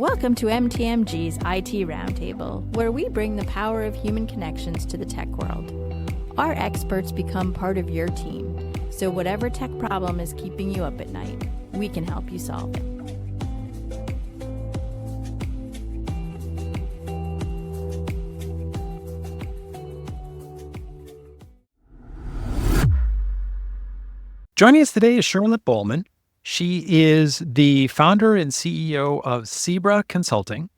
Welcome to MTMG's IT Roundtable, where we bring the power of human connections to the tech world. Our experts become part of your team, so whatever tech problem is keeping you up at night, we can help you solve it. Joining us today is Charlotte Bohlman. She is the founder and CEO of Cebra Consulting.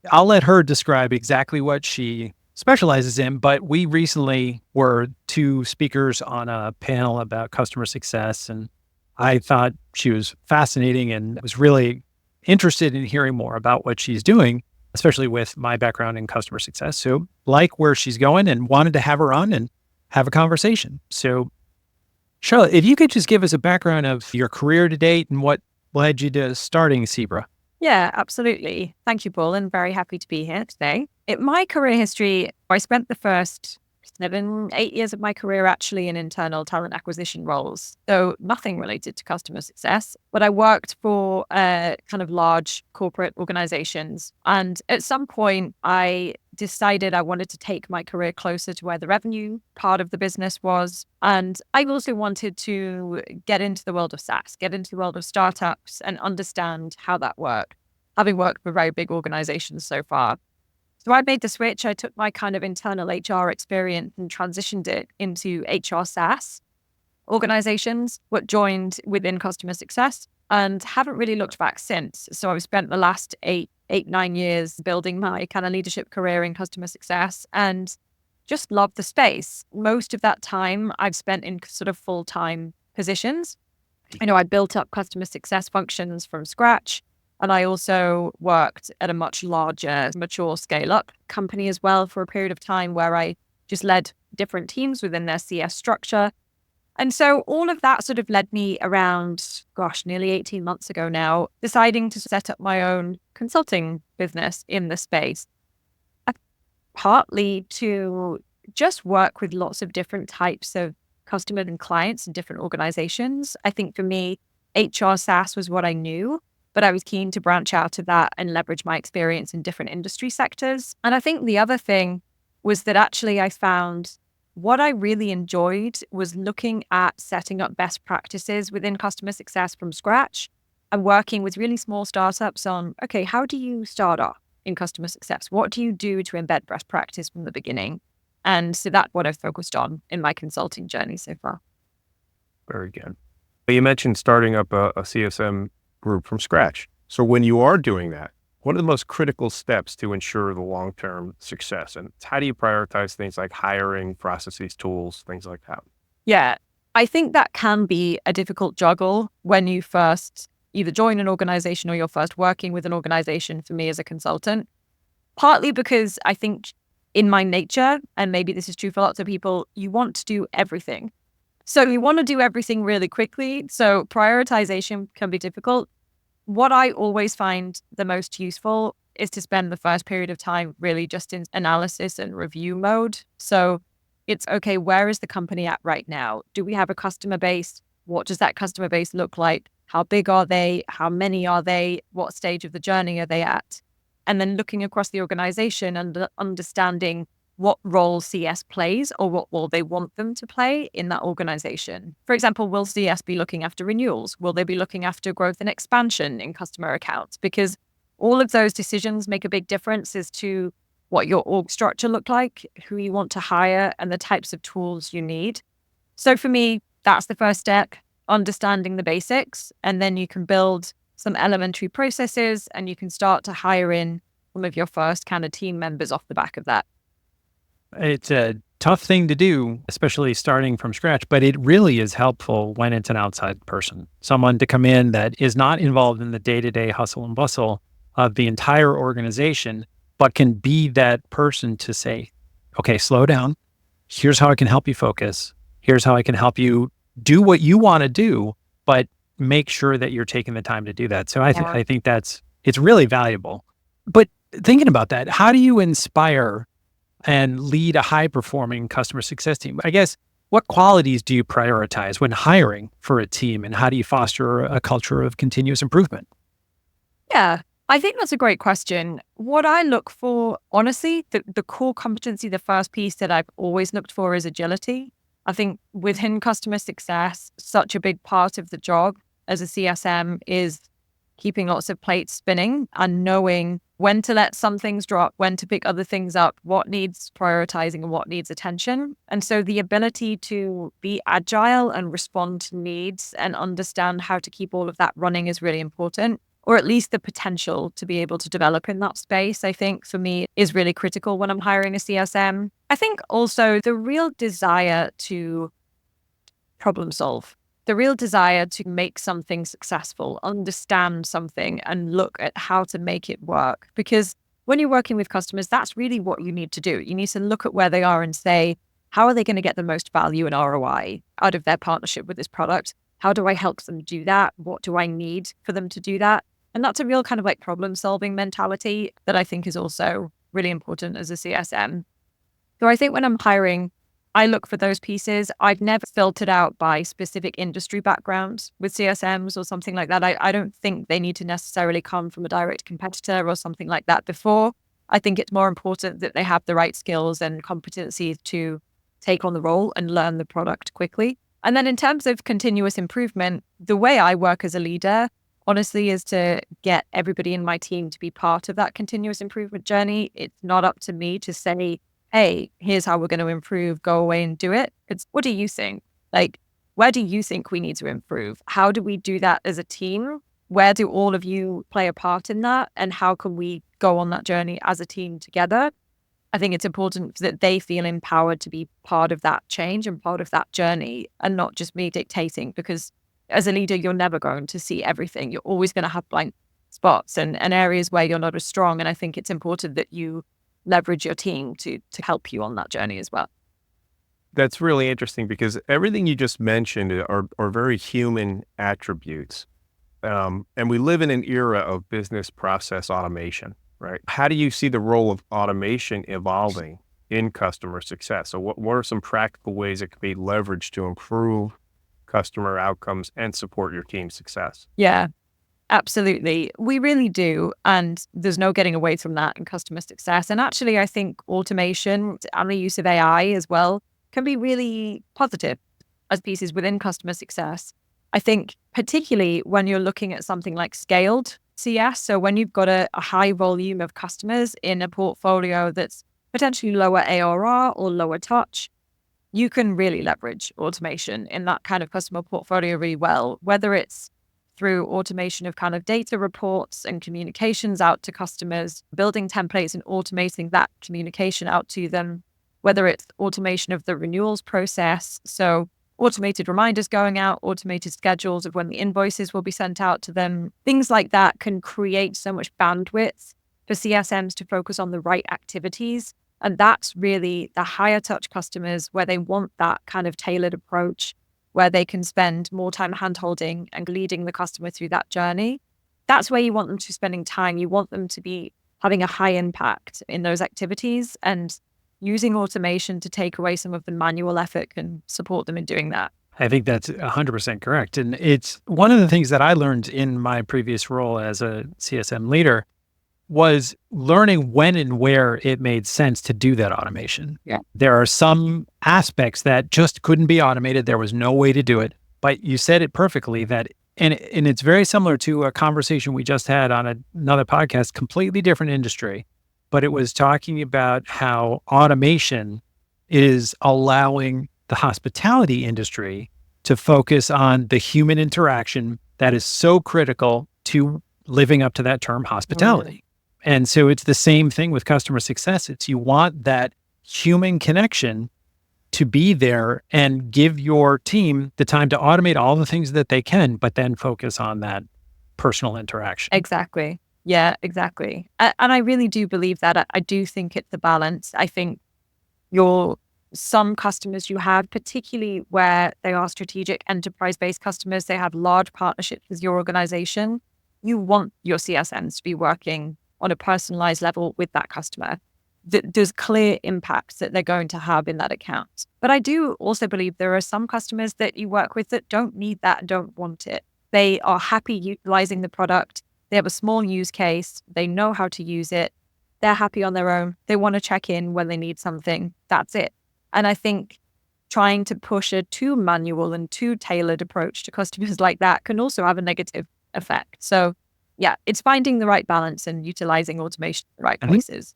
I'll let her describe exactly what she specializes in, but we recently were two speakers on a panel about customer success, and I thought she was fascinating and was really interested in hearing more about what she's doing, especially with my background in customer success. So like where she's going and wanted to have her on and have a conversation. So Charlotte, if you could just give us a background of your career to date and what led you to starting Cebra. Yeah, absolutely. Thank you, Paul, and very happy to be here today. In my career history, I spent the first 8 years of my career actually in internal talent acquisition roles. So nothing related to customer success, but I worked for kind of large corporate organizations. And at some point, I decided I wanted to take my career closer to where the revenue part of the business was. And I also wanted to get into the world of SaaS, get into the world of startups and understand how that worked, having worked for very big organizations so far. So I made the switch. I took my kind of internal HR experience and transitioned it into HR SaaS organizations, what joined within customer success, and haven't really looked back since. So I've spent the last 9 years building my kind of leadership career in customer success and just love the space. Most of that time I've spent in sort of full-time positions. I built up customer success functions from scratch. And I also worked at a much larger, mature scale-up company as well for a period of time where I just led different teams within their CS structure. And so all of that sort of led me around, nearly 18 months ago now, deciding to set up my own consulting business in the space. Partly to just work with lots of different types of customers and clients in different organizations. I think for me, HR SaaS was what I knew, but I was keen to branch out of that and leverage my experience in different industry sectors. And I think the other thing was that actually I found what I really enjoyed was looking at setting up best practices within customer success from scratch and working with really small startups on, okay, how do you start off in customer success? What do you do to embed best practice from the beginning? And so that's what I've focused on in my consulting journey so far. Very good. You mentioned starting up a CSM group from scratch. So when you are doing that, what are the most critical steps to ensure the long-term success? And how do you prioritize things like hiring, processes, tools, things like that? Yeah, I think that can be a difficult juggle when you first either join an organization or you're first working with an organization, for me as a consultant. Partly because I think in my nature, and maybe this is true for lots of people, you want to do everything. So you want to do everything really quickly. So prioritization can be difficult. What I always find the most useful is to spend the first period of time really just in analysis and review mode. So it's okay, where is the company at right now? Do we have a customer base? What does that customer base look like? How big are they? How many are they? What stage of the journey are they at? And then looking across the organization and understanding what role CS plays or what role they want them to play in that organization. For example, will CS be looking after renewals? Will they be looking after growth and expansion in customer accounts? Because all of those decisions make a big difference as to what your org structure look like, who you want to hire, and the types of tools you need. So for me, that's the first step, understanding the basics, and then you can build some elementary processes and you can start to hire in some of your first kind of team members off the back of that. It's a tough thing to do, especially starting from scratch, but it really is helpful when it's an outside person, someone to come in that is not involved in the day-to-day hustle and bustle of the entire organization, but can be that person to say, okay, slow down. Here's how I can help you focus. Here's how I can help you do what you want to do, but make sure that you're taking the time to do that. So I think it's really valuable. But thinking about that, how do you inspire and lead a high-performing customer success team? I guess, what qualities do you prioritize when hiring for a team, and how do you foster a culture of continuous improvement? Yeah, I think that's a great question. What I look for, honestly, the core competency, the first piece that I've always looked for is agility. I think within customer success, such a big part of the job as a CSM is keeping lots of plates spinning and knowing when to let some things drop, when to pick other things up, what needs prioritizing and what needs attention. And so the ability to be agile and respond to needs and understand how to keep all of that running is really important, or at least the potential to be able to develop in that space, I think for me is really critical when I'm hiring a CSM. I think also the real desire to problem solve, the real desire to make something successful, understand something and look at how to make it work. Because when you're working with customers, that's really what you need to do. You need to look at where they are and say, how are they going to get the most value and ROI out of their partnership with this product? How do I help them do that? What do I need for them to do that? And that's a real kind of like problem solving mentality that I think is also really important as a CSM. So I think when I'm hiring, I look for those pieces. I've never filtered out by specific industry backgrounds with CSMs or something like that. I don't think they need to necessarily come from a direct competitor or something like that before. I think it's more important that they have the right skills and competencies to take on the role and learn the product quickly. And then in terms of continuous improvement, the way I work as a leader, honestly, is to get everybody in my team to be part of that continuous improvement journey. It's not up to me to say, hey, here's how we're going to improve, go away and do it. It's what do you think? Like, where do you think we need to improve? How do we do that as a team? Where do all of you play a part in that? And how can we go on that journey as a team together? I think it's important that they feel empowered to be part of that change and part of that journey and not just me dictating, because as a leader, you're never going to see everything. You're always going to have blind spots and areas where you're not as strong. And I think it's important that you leverage your team to help you on that journey as well. That's really interesting because everything you just mentioned are very human attributes. And we live in an era of business process automation, right? How do you see the role of automation evolving in customer success? So what are some practical ways it can be leveraged to improve customer outcomes and support your team's success? Yeah, absolutely. We really do. And there's no getting away from that in customer success. And actually, I think automation and the use of AI as well can be really positive as pieces within customer success. I think particularly when you're looking at something like scaled CS, so when you've got a high volume of customers in a portfolio that's potentially lower ARR or lower touch, you can really leverage automation in that kind of customer portfolio really well, whether it's through automation of kind of data reports and communications out to customers, building templates and automating that communication out to them, whether it's automation of the renewals process. So automated reminders going out, automated schedules of when the invoices will be sent out to them. Things like that can create so much bandwidth for CSMs to focus on the right activities. And that's really the higher touch customers where they want that kind of tailored approach, where they can spend more time handholding and leading the customer through that journey. That's where you want them to be spending time. You want them to be having a high impact in those activities, and using automation to take away some of the manual effort can support them in doing that. I think that's 100% correct. And it's one of the things that I learned in my previous role as a CSM leader was learning when and where it made sense to do that automation. Yeah. There are some aspects that just couldn't be automated. There was no way to do it. But you said it perfectly that, and it's very similar to a conversation we just had on another podcast, completely different industry. But it was talking about how automation is allowing the hospitality industry to focus on the human interaction that is so critical to living up to that term hospitality. And so it's the same thing with customer success. It's you want that human connection to be there and give your team the time to automate all the things that they can, but then focus on that personal interaction. Exactly. Yeah, exactly. And I really do believe that. I do think it's a balance. I think some customers you have, particularly where they are strategic enterprise-based customers, they have large partnerships with your organization. You want your CSMs to be working on a personalized level with that customer. There's clear impacts that they're going to have in that account. But I do also believe there are some customers that you work with that don't need that, don't want it. They are happy utilizing the product. They have a small use case. They know how to use it. They're happy on their own. They want to check in when they need something. That's it. And I think trying to push a too manual and too tailored approach to customers like that can also have a negative effect. So yeah, it's finding the right balance and utilizing automation in the right places.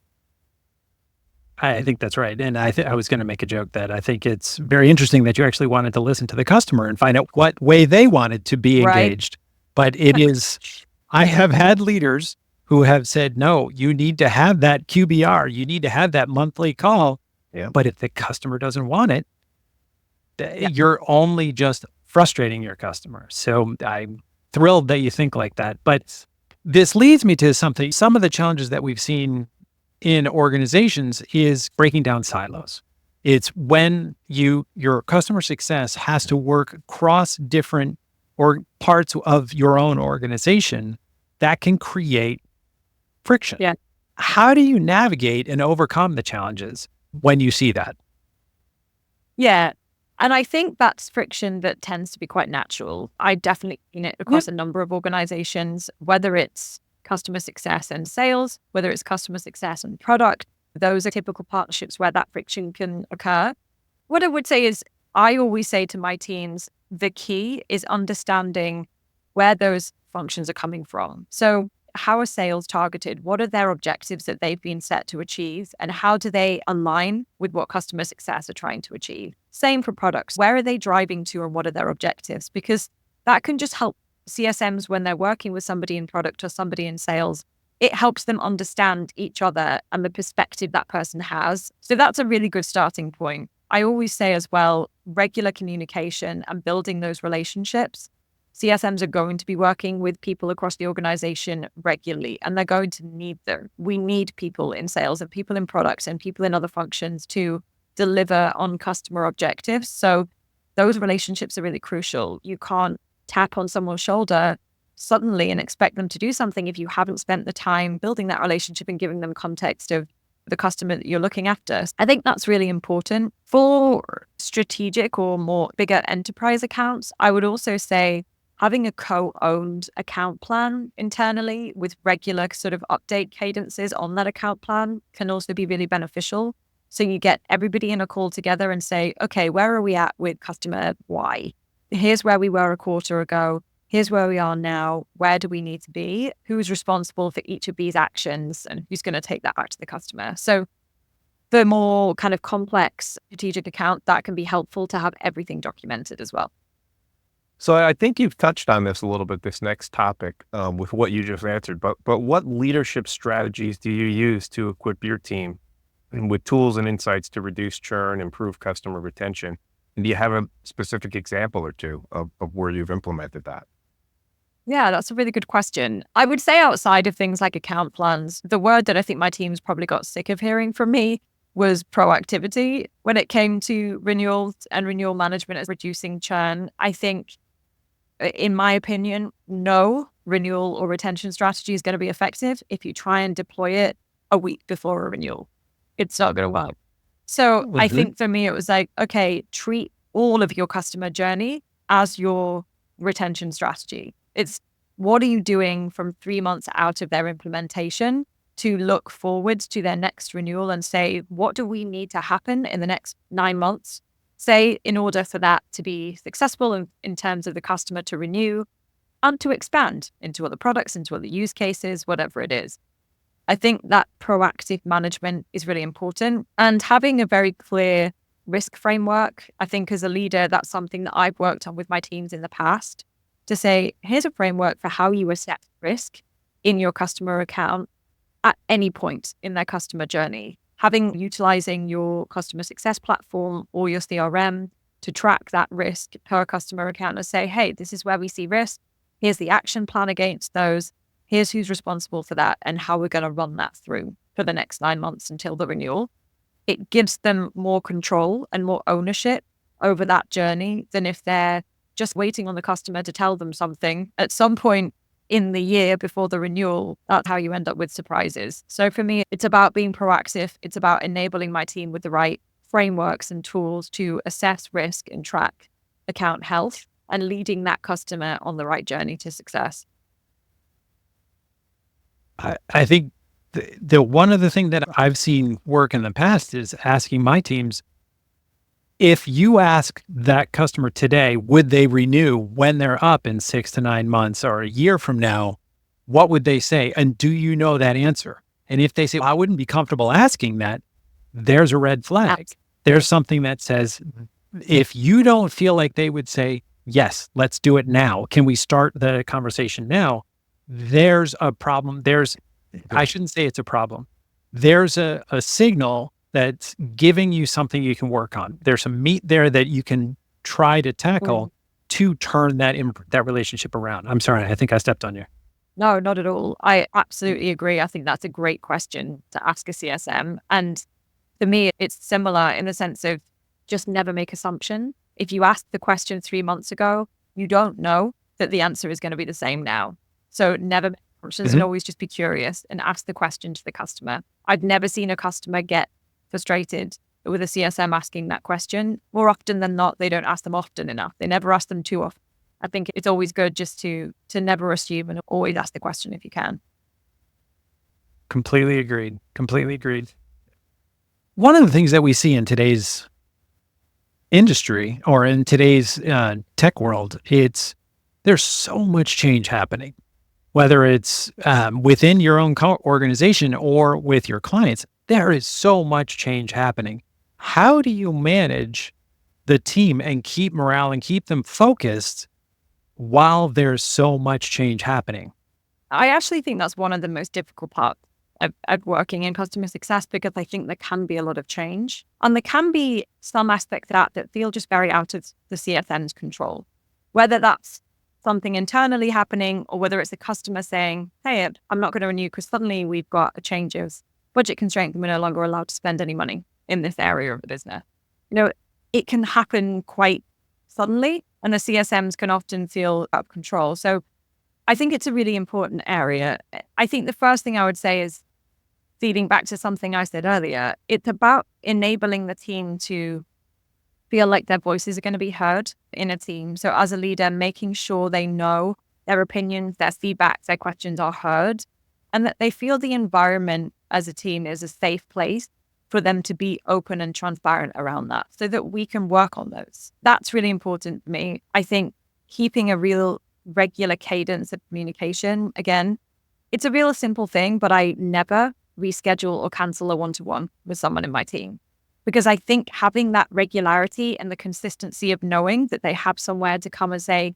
I think that's right. And I was going to make a joke that I think it's very interesting that you actually wanted to listen to the customer and find out what way they wanted to be engaged. But it is, I have had leaders who have said, no, you need to have that QBR. You need to have that monthly call. Yeah. But if the customer doesn't want it, you're only just frustrating your customer. So I'm thrilled that you think like that. But this leads me to some of the challenges that we've seen in organizations is breaking down silos. It's when your customer success has to work across different parts of your own organization that can create friction. Yeah. How do you navigate and overcome the challenges when you see that? Yeah. And I think that's friction that tends to be quite natural. I definitely seen it across a number of organizations, whether it's customer success and sales, whether it's customer success and product. Those are typical partnerships where that friction can occur. What I would say is, I always say to my teams, the key is understanding where those functions are coming from. So how are sales targeted? What are their objectives that they've been set to achieve? And how do they align with what customer success are trying to achieve? Same for products. Where are they driving to and what are their objectives? Because that can just help CSMs when they're working with somebody in product or somebody in sales. It helps them understand each other and the perspective that person has. So that's a really good starting point. I always say as well, regular communication and building those relationships. CSMs are going to be working with people across the organization regularly, and they're going to need them. We need people in sales and people in products and people in other functions to deliver on customer objectives. So those relationships are really crucial. You can't tap on someone's shoulder suddenly and expect them to do something if you haven't spent the time building that relationship and giving them context of the customer that you're looking after. I think that's really important. For strategic or more bigger enterprise accounts, I would also say having a co-owned account plan internally with regular sort of update cadences on that account plan can also be really beneficial. So you get everybody in a call together and say, okay, where are we at with customer Y? Here's where we were a quarter ago. Here's where we are now. Where do we need to be? Who's responsible for each of these actions and who's going to take that back to the customer? So the more kind of complex strategic account, that can be helpful to have everything documented as well. So I think you've touched on this a little bit, this next topic, with what you just answered, but what leadership strategies do you use to equip your team and with tools and insights to reduce churn, improve customer retention? And do you have a specific example or two of where you've implemented that? Yeah, that's a really good question. I would say outside of things like account plans, the word that I think my team's probably got sick of hearing from me was proactivity. When it came to renewals and renewal management as reducing churn, I think, in my opinion, no renewal or retention strategy is going to be effective if you try and deploy it a week before a renewal. It's not going to work. So I think for me, it was like, okay, treat all of your customer journey as your retention strategy. It's what are you doing from 3 months out of their implementation to look forward to their next renewal and say, what do we need to happen in the next 9 months? Say, in order for that to be successful in terms of the customer to renew and to expand into other products, into other use cases, whatever it is. I think that proactive management is really important, and having a very clear risk framework. I think as a leader, that's something that I've worked on with my teams in the past to say, here's a framework for how you assess risk in your customer account at any point in their customer journey. Utilizing your customer success platform or your CRM to track that risk per customer account and say, hey, this is where we see risk. Here's the action plan against those. Here's who's responsible for that and how we're going to run that through for the next 9 months until the renewal. It gives them more control and more ownership over that journey than if they're just waiting on the customer to tell them something at some point in the year before the renewal. That's how you end up with surprises. So for me, it's about being proactive. It's about enabling my team with the right frameworks and tools to assess risk and track account health and leading that customer on the right journey to success. I think the one other thing that I've seen work in the past is asking my teams, if you ask that customer today, would they renew when they're up in 6 to 9 months or a year from now? What would they say? And do you know that answer? And if they say, well, I wouldn't be comfortable asking that, there's a red flag. There's something that says, if you don't feel like they would say, yes, let's do it now. Can we start the conversation now? There's a problem. I shouldn't say it's a problem. There's a signal that's giving you something you can work on. There's some meat there that you can try to tackle to turn that relationship around. I'm sorry, I think I stepped on you. No, not at all. I absolutely agree. I think that's a great question to ask a CSM. And for me, it's similar in the sense of just never make assumptions. If you asked the question 3 months ago, you don't know that the answer is going to be the same now. So never make assumptions and always just be curious and ask the question to the customer. I've never seen a customer get frustrated with a CSM asking that question. More often than not, they don't ask them often enough. They never ask them too often. I think it's always good just to never assume and always ask the question if you can. Completely agreed. One of the things that we see in today's industry or in today's tech world, there's so much change happening, whether it's within your own organization or with your clients. There is so much change happening. How do you manage the team and keep morale and keep them focused while there's so much change happening? I actually think that's one of the most difficult parts of working in customer success, because I think there can be a lot of change. And there can be some aspects of that feel just very out of the CSM's control, whether that's something internally happening or whether it's a customer saying, hey, I'm not going to renew because suddenly we've got a change of budget constraint and we're no longer allowed to spend any money in this area of the business. It can happen quite suddenly, and the CSMs can often feel out of control. So I think it's a really important area. I think the first thing I would say is, feeding back to something I said earlier, it's about enabling the team to feel like their voices are going to be heard in a team. So as a leader, making sure they know their opinions, their feedback, their questions are heard, and that they feel the environment as a team is a safe place for them to be open and transparent around that so that we can work on those. That's really important for me. I think keeping a real regular cadence of communication, again, it's a real simple thing, but I never reschedule or cancel a one-to-one with someone in my team, because I think having that regularity and the consistency of knowing that they have somewhere to come and say,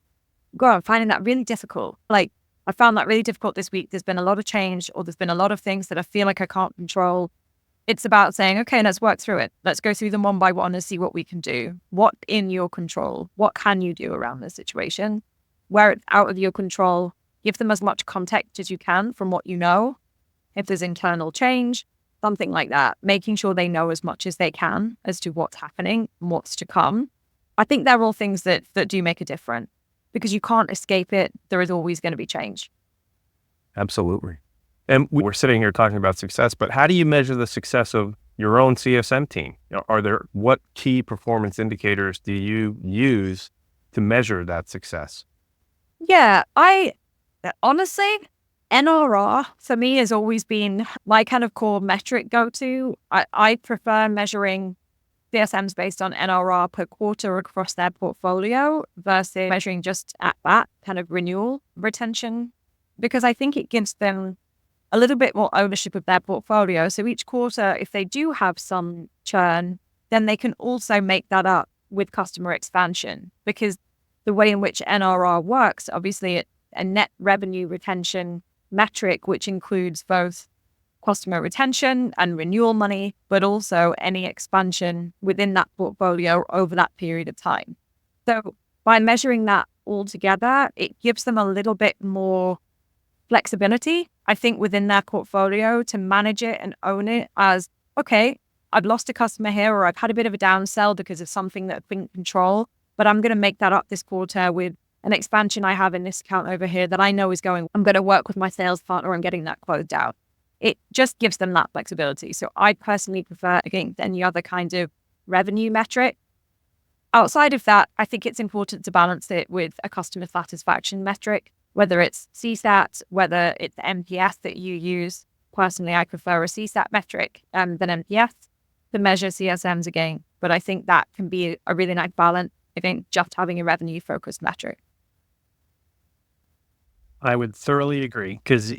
God, I'm finding that really difficult. Like, I found that really difficult this week. There's been a lot of change, or there's been a lot of things that I feel like I can't control. It's about saying, okay, let's work through it. Let's go through them one by one and see what we can do. What in your control? What can you do around the situation? Where it's out of your control, give them as much context as you can from what you know. If there's internal change, something like that, making sure they know as much as they can as to what's happening and what's to come. I think they're all things that do make a difference, because you can't escape it. There is always going to be change. Absolutely. And we're sitting here talking about success, but how do you measure the success of your own CSM team? What key performance indicators do you use to measure that success? Yeah, honestly, NRR for me has always been my kind of core metric go-to. I prefer measuring CSMs based on NRR per quarter across their portfolio versus measuring just at that kind of renewal retention, because I think it gives them a little bit more ownership of their portfolio. So each quarter, if they do have some churn, then they can also make that up with customer expansion, because the way in which NRR works, obviously it's a net revenue retention metric, which includes both customer retention and renewal money, but also any expansion within that portfolio over that period of time. So by measuring that all together, it gives them a little bit more flexibility, I think, within their portfolio to manage it and own it as, okay, I've lost a customer here, or I've had a bit of a downsell because of something that I couldn't control, but I'm going to make that up this quarter with an expansion I have in this account over here that I know is going. I'm going to work with my sales partner on getting that closed out. It just gives them that flexibility. So I personally prefer against any other kind of revenue metric. Outside of that, I think it's important to balance it with a customer satisfaction metric. whether it's CSAT, whether it's MPS that you use. Personally, I prefer a CSAT metric than MPS to measure CSMs again. But I think that can be a really nice balance. I think just having a revenue focused metric. I would thoroughly agree, because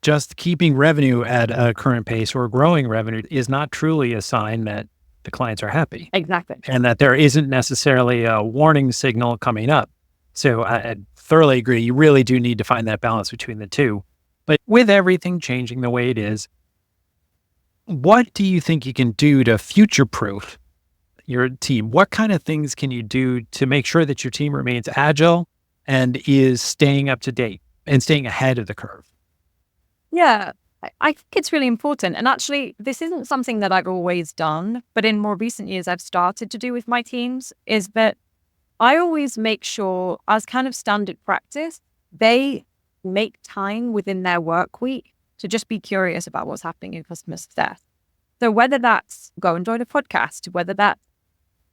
just keeping revenue at a current pace or growing revenue is not truly a sign that the clients are happy. Exactly. And that there isn't necessarily a warning signal coming up. So I thoroughly agree. You really do need to find that balance between the two. But with everything changing the way it is, what do you think you can do to future-proof your team? What kind of things can you do to make sure that your team remains agile and is staying up to date and staying ahead of the curve? Yeah, I think it's really important. And actually, this isn't something that I've always done, but in more recent years, I've started to do with my teams, is that I always make sure, as kind of standard practice, they make time within their work week to just be curious about what's happening in customer success. So whether that's go and join a podcast, whether that's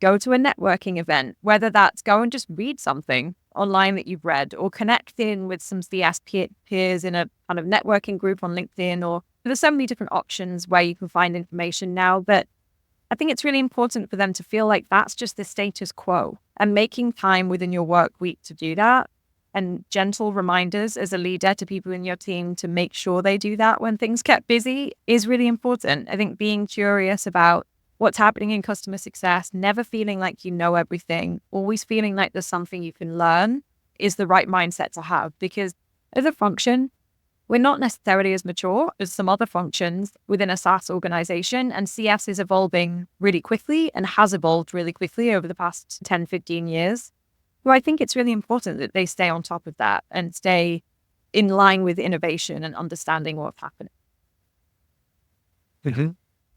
go to a networking event, whether that's go and just read something online that you've read, or connect in with some CS peers in a kind of networking group on LinkedIn, or there's so many different options where you can find information now. But I think it's really important for them to feel like that's just the status quo, and making time within your work week to do that, and gentle reminders as a leader to people in your team to make sure they do that when things get busy is really important. I think being curious about what's happening in customer success, never feeling like you know everything, always feeling like there's something you can learn, is the right mindset to have. Because as a function, we're not necessarily as mature as some other functions within a SaaS organization, and CS is evolving really quickly and has evolved really quickly over the past 10, 15 years. So I think it's really important that they stay on top of that and stay in line with innovation and understanding what's happening. Mm-hmm.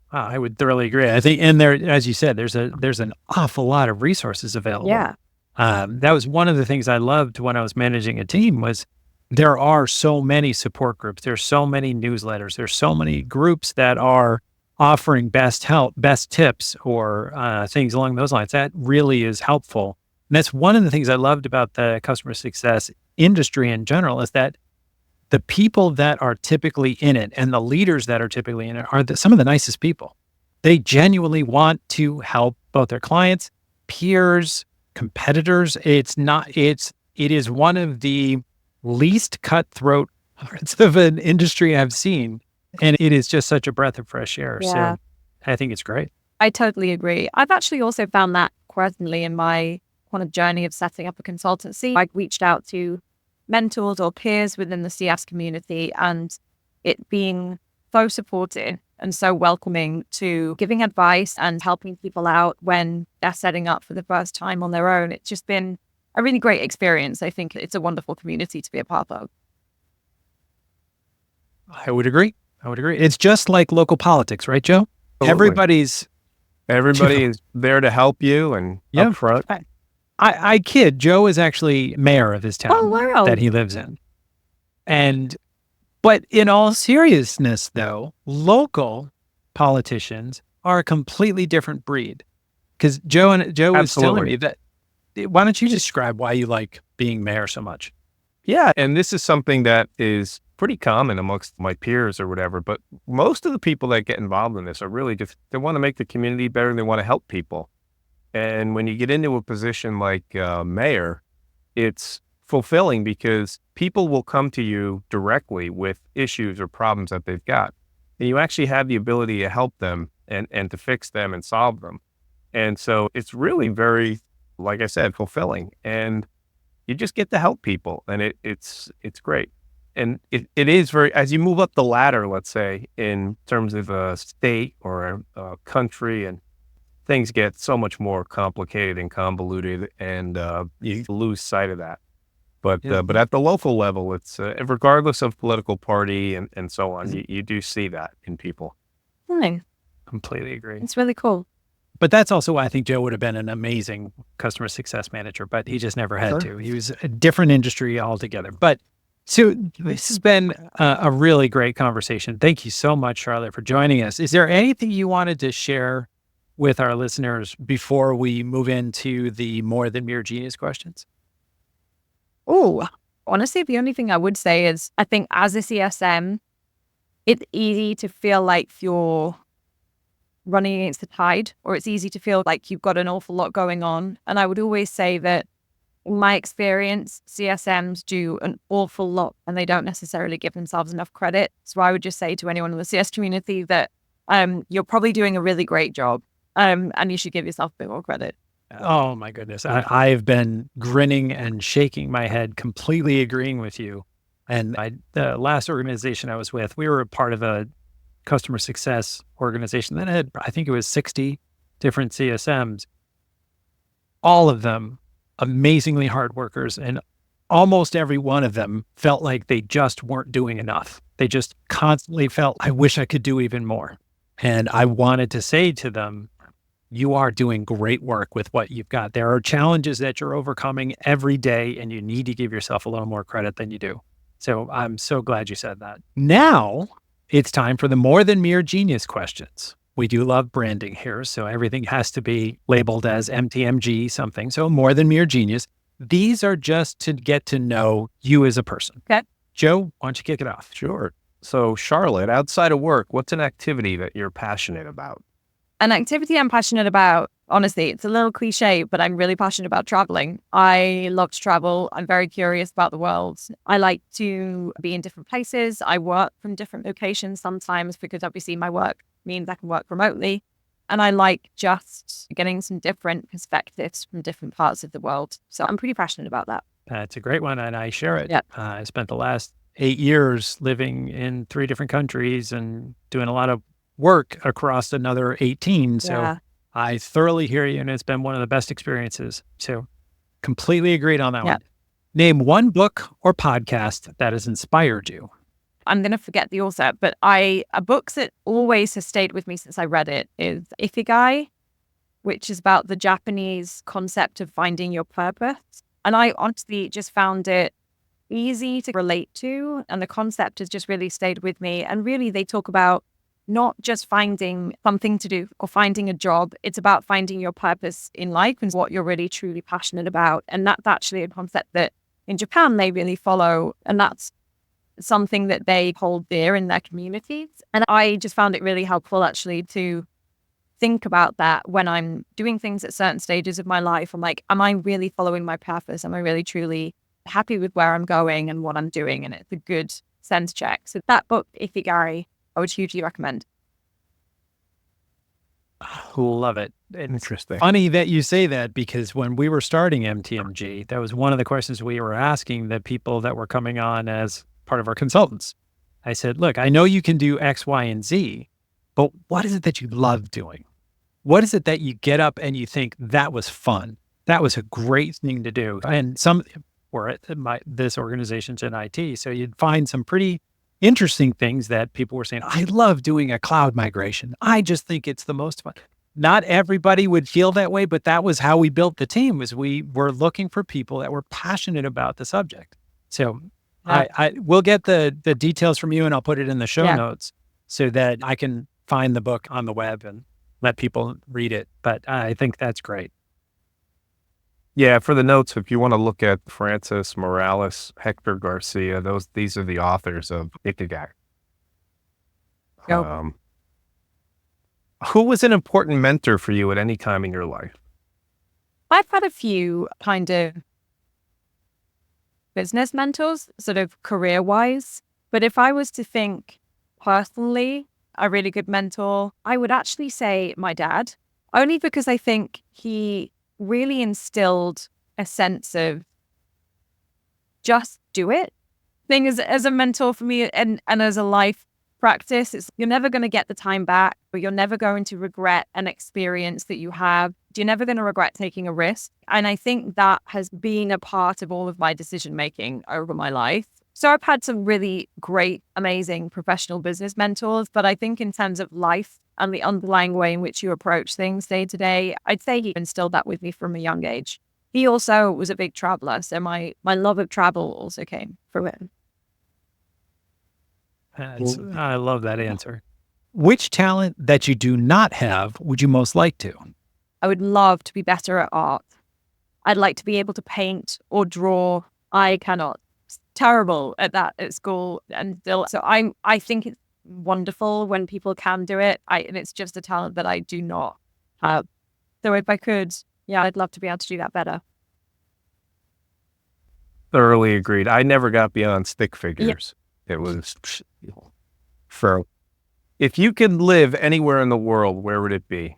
I would thoroughly agree. I think, and there, as you said, there's an awful lot of resources available. Yeah. That was one of the things I loved when I was managing a team, was there are so many support groups. There's so many newsletters. There's so many groups that are offering best help, best tips, or things along those lines. That really is helpful. And that's one of the things I loved about the customer success industry in general, is that the people that are typically in it and the leaders that are typically in it are some of the nicest people. They genuinely want to help both their clients, peers, competitors. It is one of the least cutthroat parts of an industry I've seen. And it is just such a breath of fresh air. Yeah. So I think it's great. I totally agree. I've actually also found that personally in my kind of journey of setting up a consultancy. I reached out to mentors or peers within the CS community, and it being so supportive and so welcoming to giving advice and helping people out when they're setting up for the first time on their own. It's just been a really great experience. I think it's a wonderful community to be a part of. I would agree. It's just like local politics, right, Joe? Absolutely. Everybody is there to help you and up front. I kid. Joe is actually mayor of his town that he lives in. But in all seriousness, though, local politicians are a completely different breed. Because Joe was telling me that. Why don't you describe why you like being mayor so much? Yeah, and this is something that is pretty common amongst my peers or whatever, but most of the people that get involved in this are really just, they want to make the community better and they want to help people. And when you get into a position like mayor, it's fulfilling because people will come to you directly with issues or problems that they've got. And you actually have the ability to help them and to fix them and solve them. And so it's really very, like I said, fulfilling. And you just get to help people, and it's great. And it is very, as you move up the ladder, let's say, in terms of a state or a country, and things get so much more complicated and convoluted, and you lose sight of that. But at the local level, it's regardless of political party and so on, you do see that in people. Completely agree. It's really cool. But that's also why I think Joe would have been an amazing customer success manager, but he just never had to. He was a different industry altogether. But so this has been a really great conversation. Thank you so much, Charlotte, for joining us. Is there anything you wanted to share with our listeners before we move into the more than mere genius questions? Oh, Honestly, the only thing I would say is I think as a CSM, it's easy to feel like you're running against the tide, or it's easy to feel like you've got an awful lot going on. And I would always say that in my experience, CSMs do an awful lot and they don't necessarily give themselves enough credit. So I would just say to anyone in the CS community that you're probably doing a really great job and you should give yourself a bit more credit. Oh my goodness. I've been grinning and shaking my head, completely agreeing with you. And the last organization I was with, we were a part of a customer success organization that had, I think it was 60 different CSMs, all of them amazingly hard workers. And almost every one of them felt like they just weren't doing enough. They just constantly felt, I wish I could do even more. And I wanted to say to them, you are doing great work with what you've got. There are challenges that you're overcoming every day, and you need to give yourself a little more credit than you do. So I'm so glad you said that. Now it's time for the more than mere genius questions. We do love branding here, so everything has to be labeled as MTMG something. So more than mere genius. These are just to get to know you as a person. Okay. Joe, why don't you kick it off? Sure. So Charlotte, outside of work, what's an activity that you're passionate about? An activity I'm passionate about, honestly, it's a little cliche, but I'm really passionate about traveling. I love to travel. I'm very curious about the world. I like to be in different places. I work from different locations sometimes because obviously my work means I can work remotely. And I like just getting some different perspectives from different parts of the world. So I'm pretty passionate about that. That's a great one, and I share it. Yeah. I spent the last 8 years living in 3 different countries and doing a lot of work across another 18. So Yeah. I thoroughly hear you, and it's been one of the best experiences. So completely agreed on that Yeah. one. Name one book or podcast that has inspired you. I'm going to forget the author, but a book that always has stayed with me since I read it is Ikigai, which is about the Japanese concept of finding your purpose. And I honestly just found it easy to relate to. And the concept has just really stayed with me. And really, they talk about not just finding something to do or finding a job. It's about finding your purpose in life and what you're really truly passionate about. And that's actually a concept that in Japan, they really follow. And that's something that they hold dear in their communities. And I just found it really helpful actually to think about that when I'm doing things at certain stages of my life. I'm like, am I really following my purpose? Am I really truly happy with where I'm going and what I'm doing? And it's a good sense check. So that book, Ikigai, I would hugely recommend. Love it. It's Interesting. funny that you say that, because when we were starting MTMG, that was one of the questions we were asking the people that were coming on as part of our consultants. I said, look, I know you can do X, Y, and Z, but what is it that you love doing? What is it that you get up and you think that was fun? That was a great thing to do. And some were at this organization's in IT. So you'd find some pretty interesting things that people were saying, I love doing a cloud migration. I just think it's the most fun. Not everybody would feel that way, but that was how we built the team, was we were looking for people that were passionate about the subject. So I will get the details from you, and I'll put it in the show notes so that I can find the book on the web and let people read it. But I think that's great. Yeah, for the notes, if you want to look at Francis Morales, Hector Garcia, these are the authors of Ikigai. Go. Who was an important mentor for you at any time in your life? I've had a few kind of business mentors, sort of career-wise. But if I was to think personally, a really good mentor, I would actually say my dad, only because I think he really instilled a sense of just do it thing as a mentor for me, and as a life practice. It's, you're never going to get the time back, but you're never going to regret an experience that you have. You're never going to regret taking a risk. And I think that has been a part of all of my decision making over my life. So I've had some really great, amazing professional business mentors, but I think in terms of life and the underlying way in which you approach things day to day, I'd say he instilled that with me from a young age. He also was a big traveler, so my love of travel also came from him. I love that answer. Which talent that you do not have would you most like to? I would love to be better at art. I'd like to be able to paint or draw. I cannot. terrible at that at school and still. So I think it's wonderful when people can do it. And it's just a talent that I do not have. So if I could, yeah, I'd love to be able to do that better. Thoroughly agreed. I never got beyond stick figures. It was for, if you could live anywhere in the world, where would it be?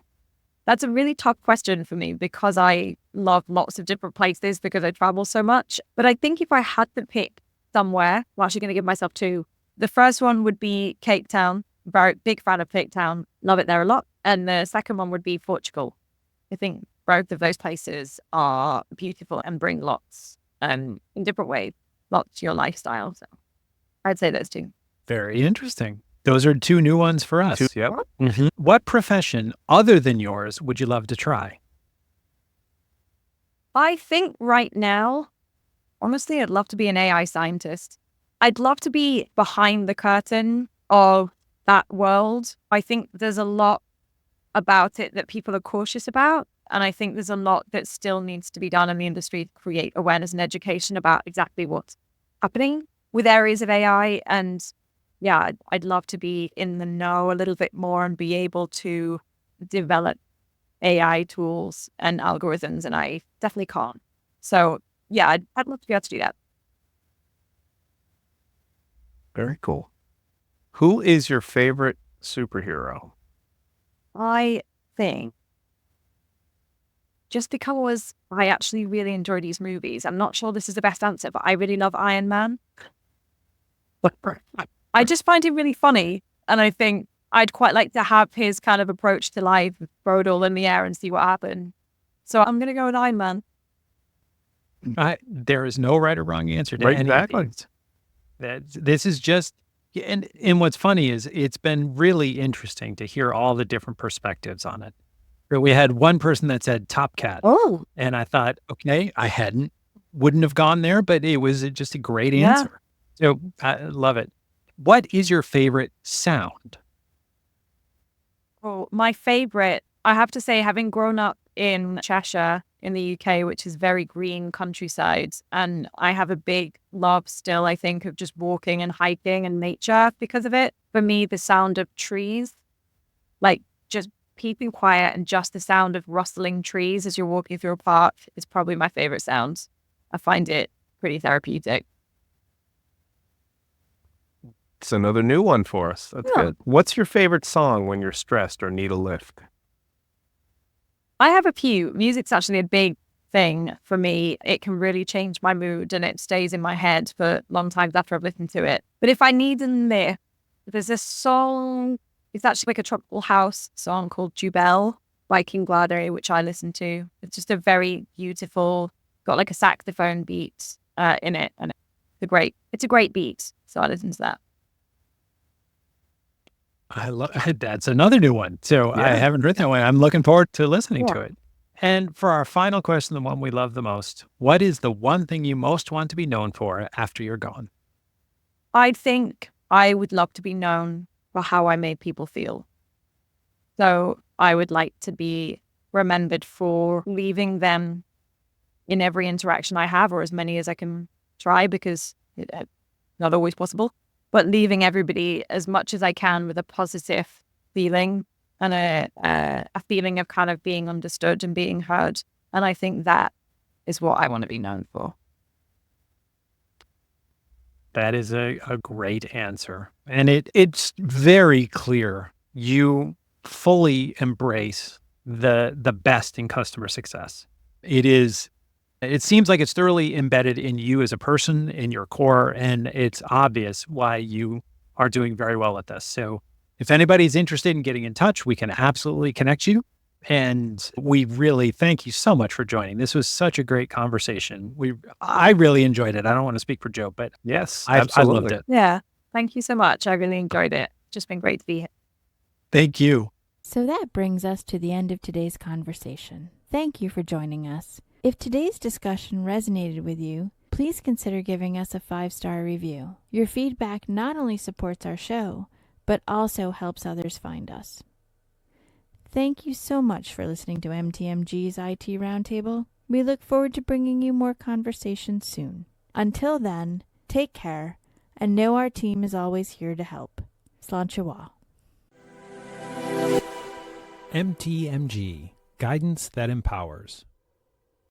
That's a really tough question for me because I love lots of different places because I travel so much. But I think if I had to pick somewhere, I'm actually going to give myself two. The first one would be Cape Town. Very big fan of Cape Town. Love it there a lot. And the second one would be Portugal. I think both of those places are beautiful and bring lots in different ways, lots to your lifestyle. So I'd say those two. Very interesting. Those are two new ones for us. Yep. Mm-hmm. What profession other than yours would you love to try? I think right now, honestly, I'd love to be an AI scientist. I'd love to be behind the curtain of that world. I think there's a lot about it that people are cautious about. And I think there's a lot that still needs to be done in the industry to create awareness and education about exactly what's happening with areas of AI. And yeah, I'd love to be in the know a little bit more and be able to develop AI tools and algorithms. And I definitely can't. So yeah, I'd love to be able to do that. Very cool. Who is your favorite superhero? I think just because I actually really enjoy these movies, I'm not sure this is the best answer, but I really love Iron Man. I just find him really funny. And I think I'd quite like to have his kind of approach to life, throw it all in the air and see what happens. So I'm going to go with Iron Man. There is no right or wrong answer to any of these. This is just, and what's funny is it's been really interesting to hear all the different perspectives on it. We had one person that said Top Cat. Oh. And I thought, okay, wouldn't have gone there, but it was just a great answer. So I love it. What is your favorite sound? Oh, my favorite, I have to say, having grown up in Cheshire in the UK, which is very green countryside, and I have a big love still, I think, of just walking and hiking and nature because of it. For me, the sound of trees, like just keeping quiet and just the sound of rustling trees as you're walking through a park is probably my favorite sound. I find it pretty therapeutic. It's another new one for us. That's good. What's your favorite song when you're stressed or need a lift? I have a few. Music's actually a big thing for me. It can really change my mood and it stays in my head for long times after I've listened to it. But if I need a lift, there's a song, it's actually like a tropical house song called Jubel by King Glade, which I listen to. It's just a very beautiful, got like a saxophone beat in it. And it's a great beat. So I listen to that. That's another new one. So I haven't heard that one. I'm looking forward to listening to it. And for our final question, the one we love the most, what is the one thing you most want to be known for after you're gone? I think I would love to be known for how I made people feel. So I would like to be remembered for leaving them in every interaction I have, or as many as I can try, because it's not always possible. But leaving everybody as much as I can with a positive feeling and a feeling of kind of being understood and being heard. And I think that is what I want to be known for. That is a great answer. And it's very clear you fully embrace the best in customer success. It seems like it's thoroughly embedded in you as a person, in your core, and it's obvious why you are doing very well at this. So if anybody's interested in getting in touch, we can absolutely connect you. And we really thank you so much for joining. This was such a great conversation. I really enjoyed it. I don't want to speak for Joe, but yes, I loved it. Yeah. Thank you so much. I really enjoyed it. Just been great to be here. Thank you. So that brings us to the end of today's conversation. Thank you for joining us. If today's discussion resonated with you, please consider giving us a 5-star review. Your feedback not only supports our show, but also helps others find us. Thank you so much for listening to MTMG's IT Roundtable. We look forward to bringing you more conversations soon. Until then, Take care, and know our team is always here to help. Sláinte. MTMG, guidance that empowers.